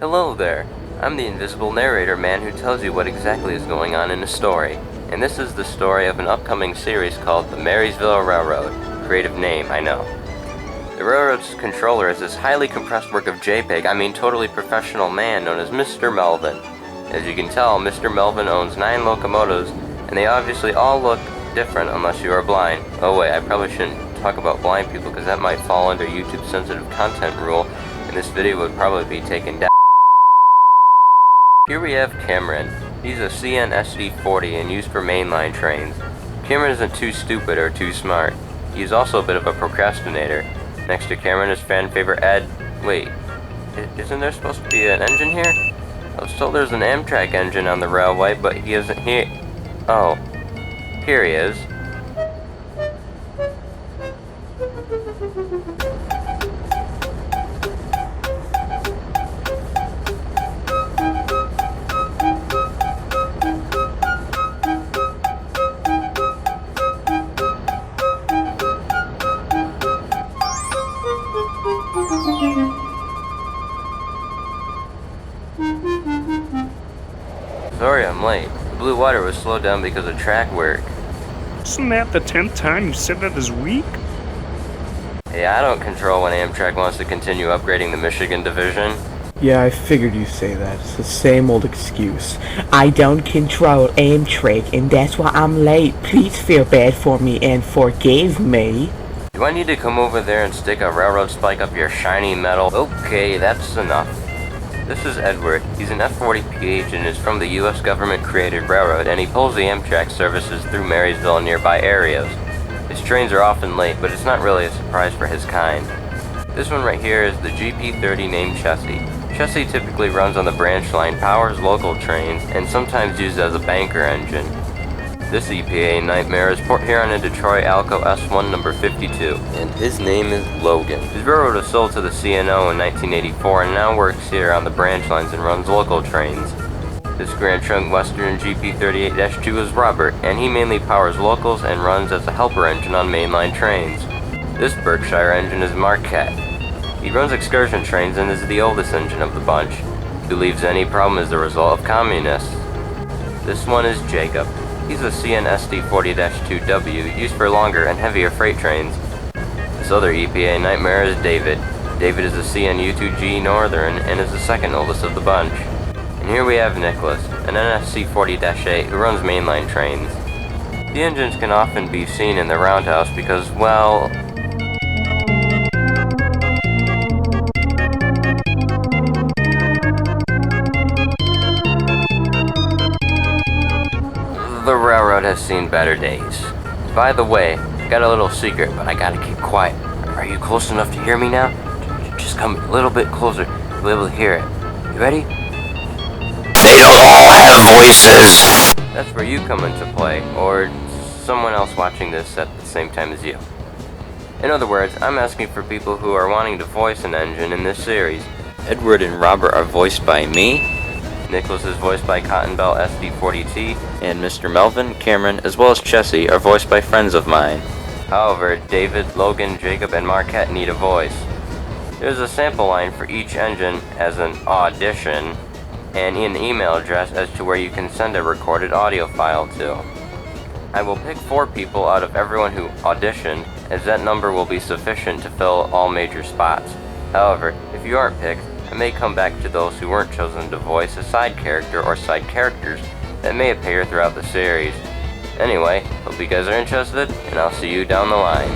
Hello there, I'm the invisible narrator man who tells you what exactly is going on in a story, and this is the story of an upcoming series called the Marysville Railroad. Creative name, I know. The railroad's controller is this highly compressed work of JPEG, totally professional man known as Mr. Melvin. As you can tell, Mr. Melvin owns 9 locomotives, and they obviously all look different unless you are blind. Oh wait, I probably shouldn't talk about blind people because that might fall under YouTube's sensitive content rule, and this video would probably be taken down. Here we have Cameron. He's a CN-SD40 and used for mainline trains. Cameron isn't too stupid or too smart. He's also a bit of a procrastinator. Next to Cameron is fan favorite Ed. Wait, isn't there supposed to be an engine here? I was told there's an Amtrak engine on the railway, but he isn't here. Oh, here he is. Sorry I'm late. The Blue Water was slowed down because of track work. Isn't that the 10th time you said that this week? Hey, I don't control when Amtrak wants to continue upgrading the Michigan division. Yeah, I figured you'd say that. It's the same old excuse. I don't control Amtrak, and that's why I'm late. Please feel bad for me and forgive me. Do I need to come over there and stick a railroad spike up your shiny metal? Okay, that's enough. This is Edward. He's an F40PH and is from the US government-created railroad, and he pulls the Amtrak services through Marysville and nearby areas. His trains are often late, but it's not really a surprise for his kind. This one right here is the GP30 named Chessie. Chessie typically runs on the branch line, powers local trains, and sometimes used as a banker engine. This EPA nightmare is Port Huron and Detroit Alco S1 number 52, and his name is Logan. His railroad was sold to the CNO in 1984 and now works here on the branch lines and runs local trains. This Grand Trunk Western GP38-2 is Robert, and he mainly powers locals and runs as a helper engine on mainline trains. This Berkshire engine is Marquette. He runs excursion trains and is the oldest engine of the bunch. He believes any problem is the result of communists. This one is Jacob. He's a CN-SD40-2W used for longer and heavier freight trains. This other EPA nightmare is David. David is a CN-U2G Northern and is the second oldest of the bunch. And here we have Nicholas, an NSC-40-8 who runs mainline trains. The engines can often be seen in the roundhouse because, well, the railroad has seen better days. By the way, I got a little secret, but I gotta keep quiet. Are you close enough to hear me now? Just come a little bit closer. You'll be able to hear it. You ready? They don't all have voices! That's where you come into play, or someone else watching this at the same time as you. In other words, I'm asking for people who are wanting to voice an engine in this series. Edward and Robert are voiced by me. Nicholas is voiced by Cotton Belt SD40T, and Mr. Melvin, Cameron, as well as Chessie are voiced by friends of mine. However, David, Logan, Jacob, and Marquette need a voice. There's a sample line for each engine as an audition, and an email address as to where you can send a recorded audio file to. I will pick 4 people out of everyone who auditioned, as that number will be sufficient to fill all major spots. However, if you aren't picked, I may come back to those who weren't chosen to voice a side character or side characters that may appear throughout the series. Anyway, hope you guys are interested, and I'll see you down the line.